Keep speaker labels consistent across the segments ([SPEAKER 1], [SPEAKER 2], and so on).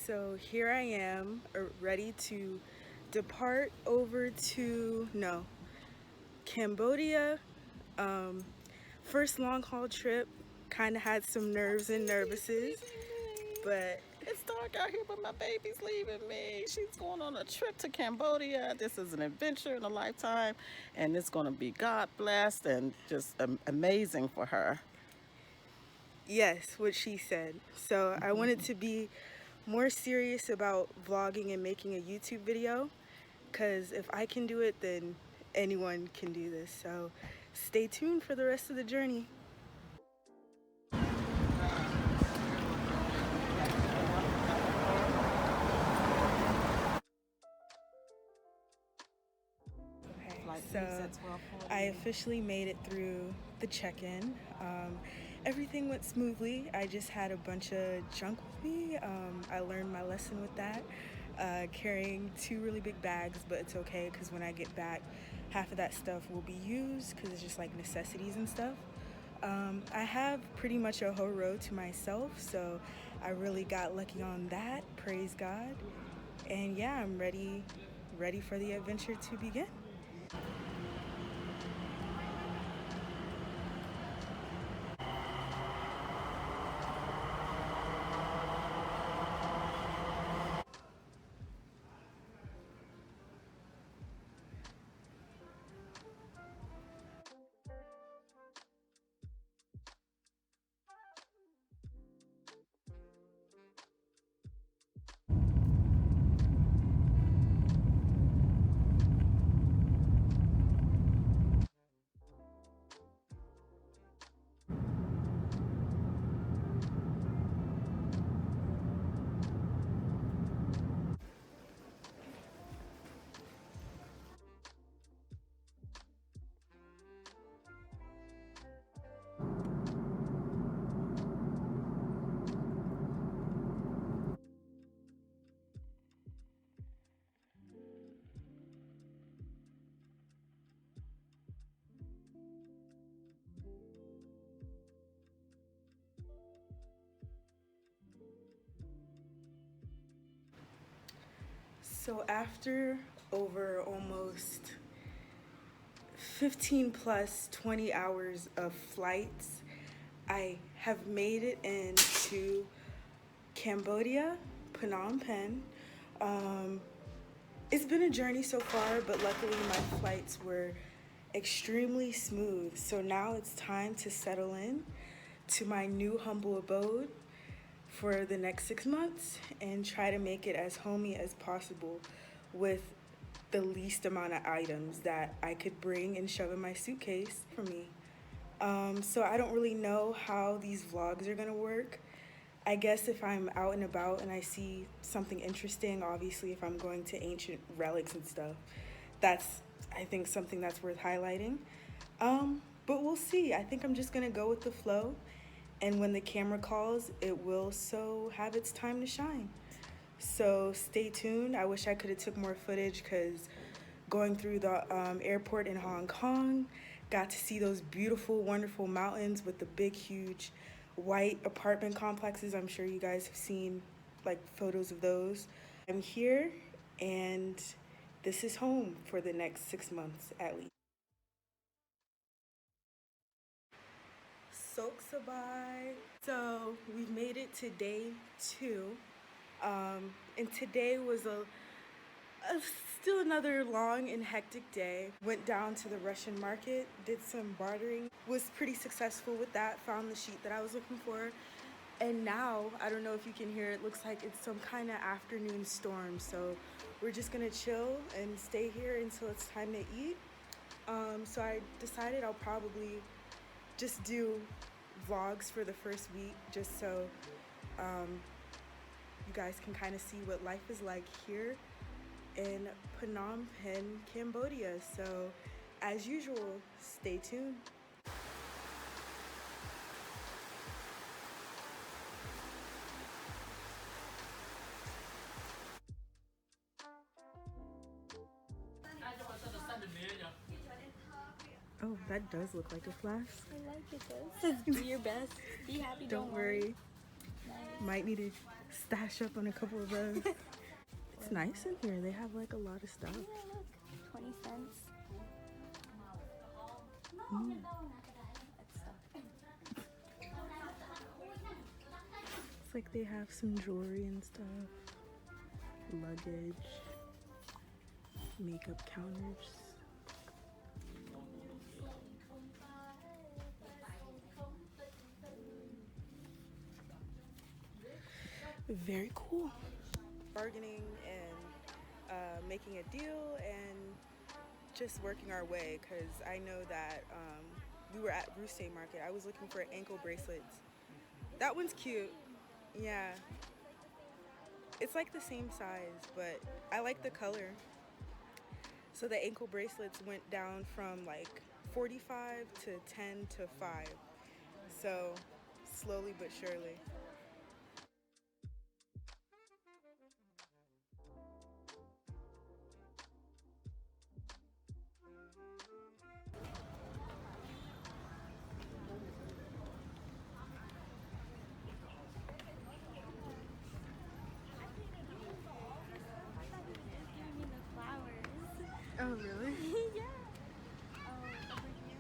[SPEAKER 1] So here I am, ready to depart over to, Cambodia. Um, First long haul trip, kind of had some nerves and nervouses, but
[SPEAKER 2] It's dark out here, but my baby's leaving me. She's going on a trip to Cambodia. This is an adventure in a lifetime, and it's going to be God blessed and just amazing for her.
[SPEAKER 1] yes, what she said. So I wanted to be more serious about vlogging and making a YouTube video, because if I can do it, then anyone can do this. So stay tuned for the rest of the journey. So I officially made it through the check-in. Everything went smoothly. I just had a bunch of junk with me. I learned my lesson with that, carrying 2 really big bags, but it's okay because when I get back, half of that stuff will be used because it's just like necessities and stuff. I have pretty much a whole row to myself, so I really got lucky on that. Praise God. And yeah, I'm ready for the adventure to begin. So after over almost 15 plus 20 hours of flights, I have made it into Cambodia, Phnom Penh. It's been a journey so far, but luckily my flights were extremely smooth. So now it's time to settle in to my new humble abode for the next 6 months and try to make it as homey as possible with the least amount of items that I could bring and shove in my suitcase for me. So I don't really know how these vlogs are gonna work. I guess if I'm out and about and I see something interesting, obviously if I'm going to ancient relics and stuff, that's, I think, something that's worth highlighting. But we'll see. I think I'm just gonna go with the flow, and when the camera calls, it will so have its time to shine. So stay tuned. I wish I could have took more footage because going through the airport in Hong Kong, got to see those beautiful, wonderful mountains with the big, huge white apartment complexes. I'm sure you guys have seen like photos of those. I'm here and this is home for the next 6 months at least. Soksabai. So we've made it to day 2. And today was still another long and hectic day. Went down to the Russian market, did some bartering, was pretty successful with that, found the sheet that I was looking for. And now, I don't know if you can hear, it looks like it's some kind of afternoon storm. So we're just gonna chill and stay here until it's time to eat. So I decided I'll probably just do vlogs for the first week, just so you guys can kind of see what life is like here in Phnom Penh, Cambodia. So as usual, stay tuned. Oh, that does look like a flask.
[SPEAKER 3] I like it though. It says do your best. Be happy,
[SPEAKER 1] Don't worry. Nice. Might need to stash up on a couple of those. It's nice in here. They have like a lot of stuff.
[SPEAKER 3] Yeah, look, 20 cents.
[SPEAKER 1] It's like they have some jewelry and stuff, luggage, makeup counters. Very cool. Bargaining and making a deal and just working our way, because I know that we were at Russe Market. I was looking for ankle bracelets. That one's cute. Yeah. It's like the same size, but I like the color. So the ankle bracelets went down from like 45 to 10 to 5. So slowly but surely. Oh, really?
[SPEAKER 3] Yeah. Oh, over here.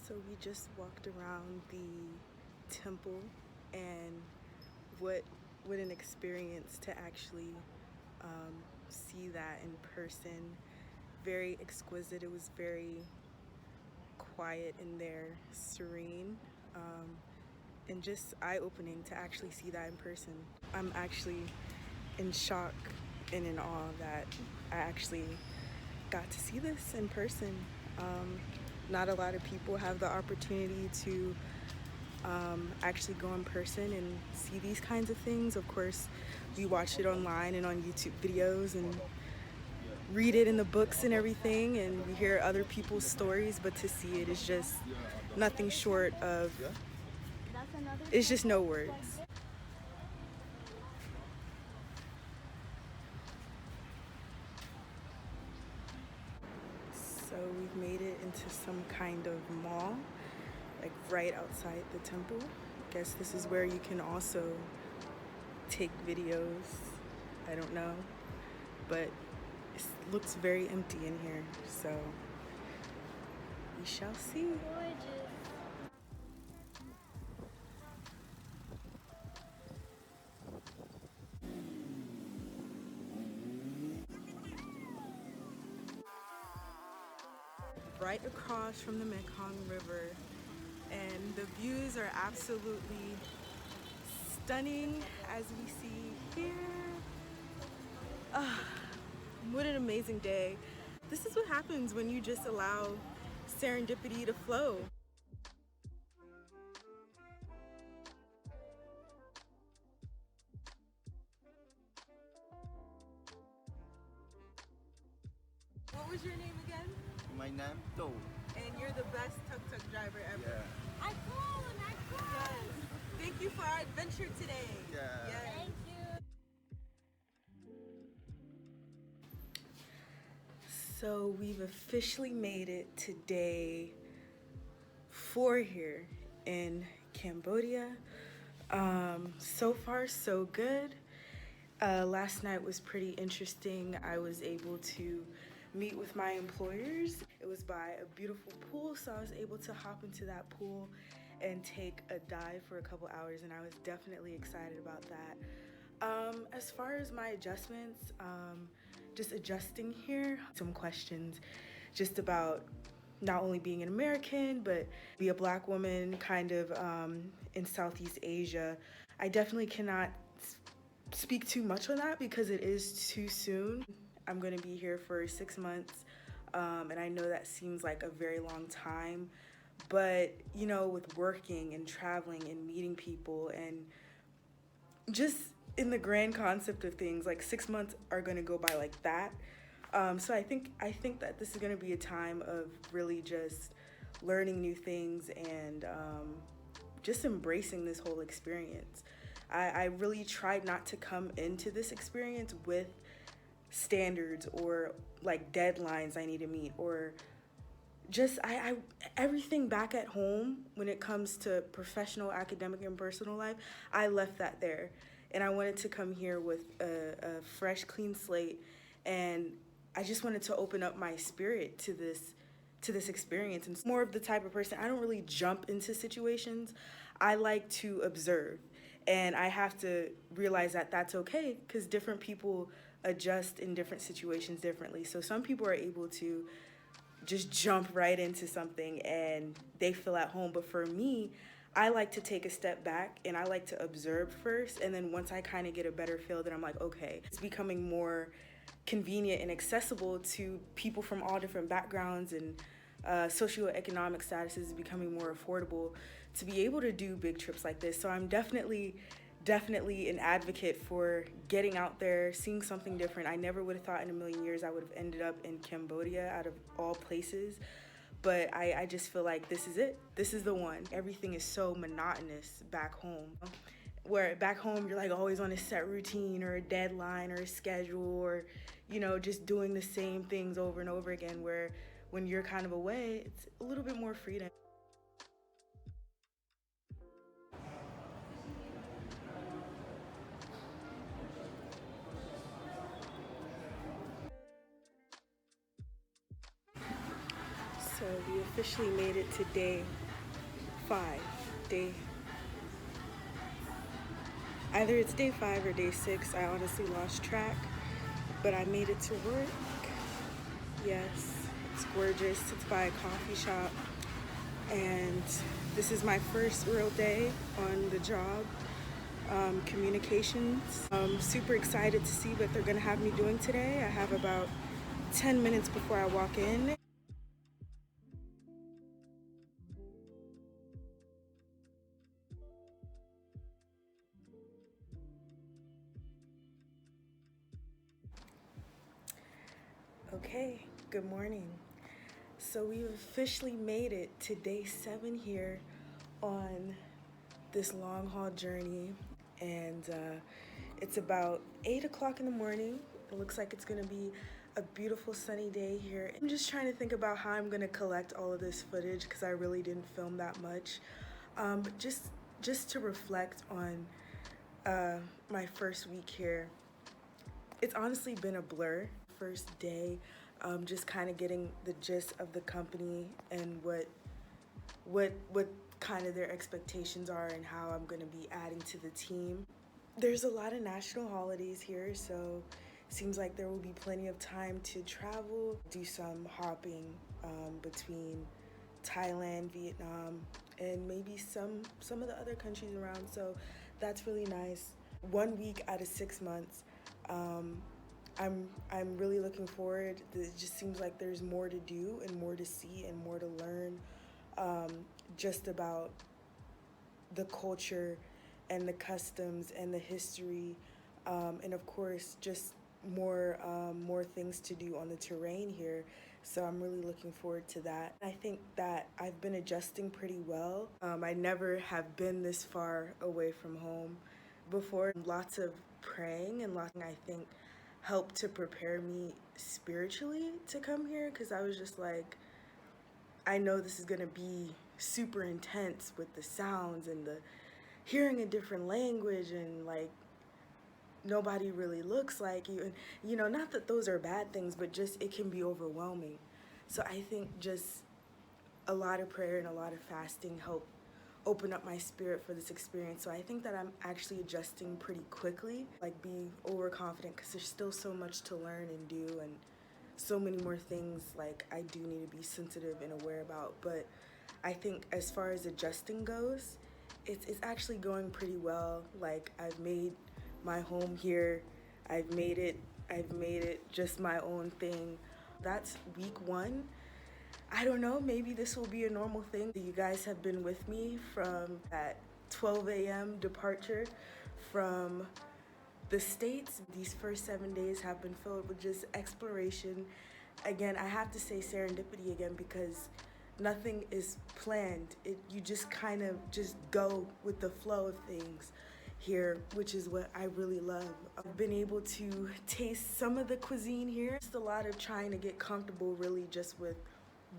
[SPEAKER 1] So we just walked around the temple, and what an experience to actually see that in person. Very exquisite. It was very quiet in there, serene, and just eye-opening to actually see that in person. I'm actually in shock and in awe that I actually got to see this in person. Not a lot of people have the opportunity to actually go in person and see these kinds of things. Of course, we watch it online and on YouTube videos and read it in the books and everything, and we hear other people's stories, but to see it is just nothing short of, it's just no words. So we've made it into some kind of mall, like right outside the temple. I guess this is where you can also take videos. I don't know, but it looks very empty in here, so we shall see.
[SPEAKER 3] Gorgeous.
[SPEAKER 1] Right across from the Mekong River, and the views are absolutely stunning as we see here. What an amazing day. This is what happens when you just allow serendipity to flow. What was your name again?
[SPEAKER 4] My name Tô.
[SPEAKER 1] And you're the best tuk-tuk driver ever.
[SPEAKER 4] Yeah.
[SPEAKER 3] I call and I call.
[SPEAKER 1] Yes. Thank you for our adventure today.
[SPEAKER 4] Yeah.
[SPEAKER 1] Yes.
[SPEAKER 3] Thank you.
[SPEAKER 1] So we've officially made it to day 4 here in Cambodia. So far, so good. Last night was pretty interesting. I was able to meet with my employers. It was by a beautiful pool, so I was able to hop into that pool and take a dive for a couple hours, and I was definitely excited about that. As far as my adjustments, just adjusting here, some questions just about not only being an American, but be a Black woman kind of in Southeast Asia. I definitely cannot speak too much on that because it is too soon. I'm gonna be here for 6 months, and I know that seems like a very long time, but you know, with working and traveling and meeting people and just in the grand concept of things, like 6 months are gonna go by like that. So I think that this is gonna be a time of really just learning new things and just embracing this whole experience. I really tried not to come into this experience with standards or like deadlines I need to meet, or just I everything back at home when it comes to professional, academic, and personal life, I left that there. And I wanted to come here with a fresh, clean slate, and I just wanted to open up my spirit to this experience. And more of the type of person, I don't really jump into situations. I like to observe, and I have to realize that that's okay because different people adjust in different situations differently. So some people are able to just jump right into something and they feel at home. But for me, I like to take a step back and I like to observe first. And then once I kind of get a better feel, then I'm like, okay, it's becoming more convenient and accessible to people from all different backgrounds, and socioeconomic status is becoming more affordable to be able to do big trips like this. So I'm definitely an advocate for getting out there, seeing something different. I never would have thought in a million years I would have ended up in Cambodia out of all places. But I just feel like this is it. This is the one. Everything is so monotonous back home. Where back home you're like always on a set routine or a deadline or a schedule, or you know, just doing the same things over and over again, where when you're kind of away, it's a little bit more freedom. So we officially made it to day 5. Either it's day 5 or day 6. I honestly lost track, but I made it to work. Yes, it's gorgeous. It's by a coffee shop, and this is my first real day on the job. Communications. I'm super excited to see what they're gonna have me doing today. I have about 10 minutes before I walk in. Okay, good morning. So we've officially made it to day 7 here on this long haul journey, and it's about 8 o'clock in the morning. It looks like it's gonna be a beautiful sunny day here. I'm just trying to think about how I'm gonna collect all of this footage because I really didn't film that much, but just to reflect on my first week here. It's honestly been a blur. First day, just kind of getting the gist of the company and what kind of their expectations are and how I'm going to be adding to the team. There's a lot of national holidays here, so seems like there will be plenty of time to travel, do some hopping between Thailand, Vietnam, and maybe some of the other countries around. So that's really nice. 1 week out of 6 months. I'm really looking forward. It just seems like there's more to do and more to see and more to learn, just about the culture and the customs and the history, and of course just more things to do on the terrain here. So I'm really looking forward to that. I think that I've been adjusting pretty well. I never have been this far away from home before. Lots of praying and lots, I think, helped to prepare me spiritually to come here, because I was just like, I know this is gonna be super intense with the sounds and the hearing a different language, and like nobody really looks like you. And not that those are bad things, but just it can be overwhelming. So I think just a lot of prayer and a lot of fasting help open up my spirit for this experience. So I think that I'm actually adjusting pretty quickly, like be overconfident, because there's still so much to learn and do, and so many more things like I do need to be sensitive and aware about. But I think as far as adjusting goes, it's actually going pretty well. Like, I've made my home here. I've made it just my own thing. That's week 1. I don't know, maybe this will be a normal thing. You guys have been with me from that 12 a.m. departure from the States. These first 7 days have been filled with just exploration. Again, I have to say serendipity again, because nothing is planned. You just kind of just go with the flow of things here, which is what I really love. I've been able to taste some of the cuisine here. Just a lot of trying to get comfortable really just with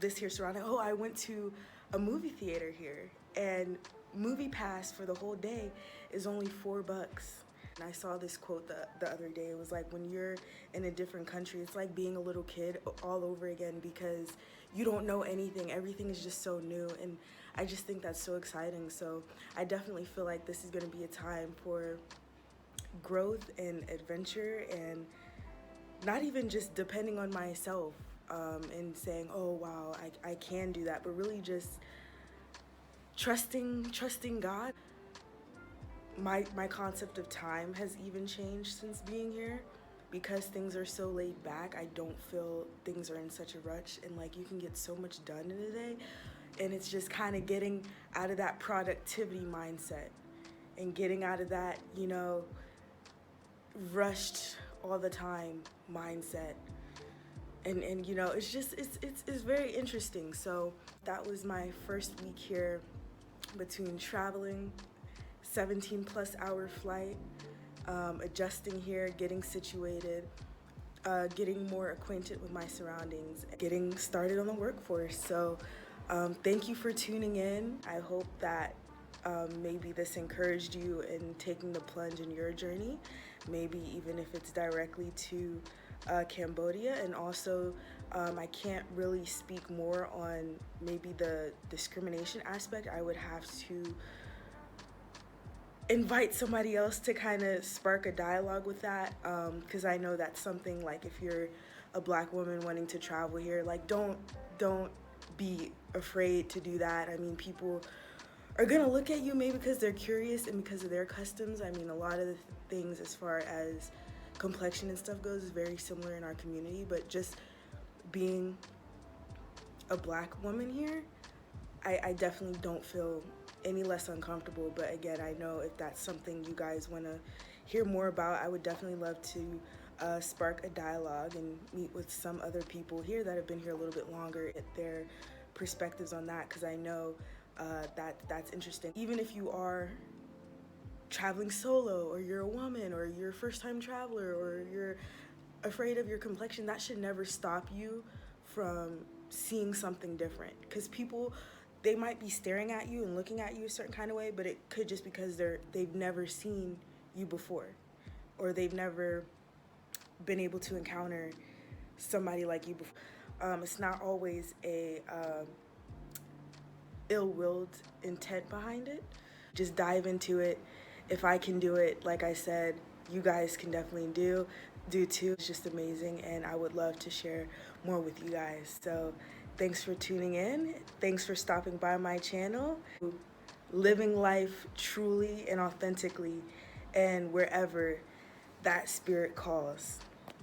[SPEAKER 1] this here surrounding. Oh, I went to a movie theater here, and movie pass for the whole day is only $4. And I saw this quote the other day. It was like, when you're in a different country, it's like being a little kid all over again, because you don't know anything. Everything is just so new, and I just think that's so exciting. So I definitely feel like this is going to be a time for growth and adventure, and not even just depending on myself and saying, oh wow, I can do that, but really just trusting God. My concept of time has even changed since being here, because things are so laid back. I don't feel things are in such a rush, and like you can get so much done in a day, and it's just kind of getting out of that productivity mindset and getting out of that, rushed all the time mindset. And it's just, it's very interesting. So that was my first week here, between traveling, 17+ hour flight, adjusting here, getting situated, getting more acquainted with my surroundings, getting started on the workforce. So thank you for tuning in. I hope that maybe this encouraged you in taking the plunge in your journey, maybe even if it's directly to Cambodia. And also, I can't really speak more on maybe the discrimination aspect. I would have to invite somebody else to kind of spark a dialogue with that, because I know that's something, like, if you're a Black woman wanting to travel here, like, don't be afraid to do that. I mean, people are gonna look at you maybe because they're curious and because of their customs. I mean, a lot of the things as far as complexion and stuff goes is very similar in our community, but just being a Black woman here, I definitely don't feel any less uncomfortable. But again, I know if that's something you guys want to hear more about, I would definitely love to spark a dialogue and meet with some other people here that have been here a little bit longer, get their perspectives on that, because I know that's interesting. Even if you are traveling solo, or you're a woman, or you're a first-time traveler, or you're afraid of your complexion, that should never stop you from seeing something different. Because people, they might be staring at you and looking at you a certain kind of way, but it could just because they've never seen you before, or they've never been able to encounter somebody like you before. It's not always a ill-willed intent behind it. Just dive into it. If I can do it, like I said, you guys can definitely do too. It's just amazing, and I would love to share more with you guys. So thanks for tuning in. Thanks for stopping by my channel. Living life truly and authentically, and wherever that spirit calls.